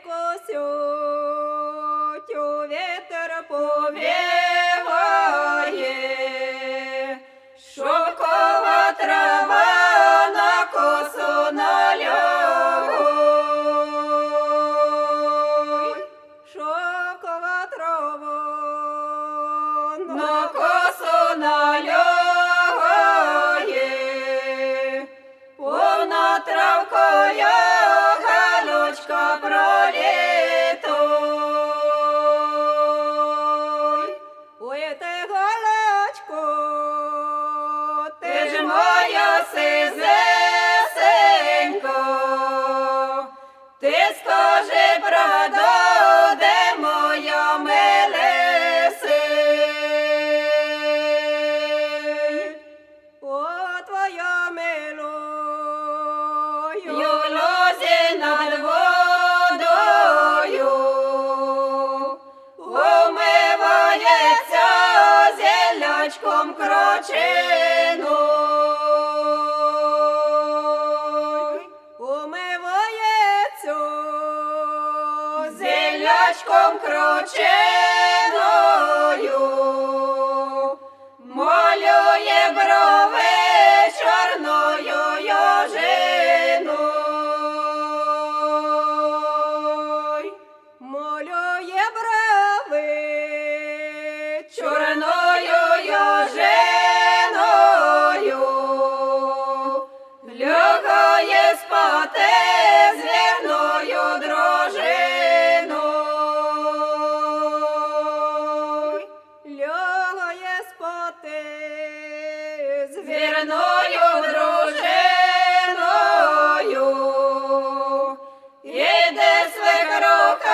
косють, у вітер повіває, шовкова трава на косу налягає, шовкова трава на косу налягає, повна травкою галочка пролітає. Ой, ти галочко, ти ж моя сизесенько, ти скажи правду, де моя милесень? О, твоя милою, в лозі над водою, умивається зіллячком крочиною, умивається зіллячком крочиною, малює брови чорною йожиною, малює брови чорною йожиною, лягає спати з вірною дружиною, лягає спати з вірною дружиною, іде свекруха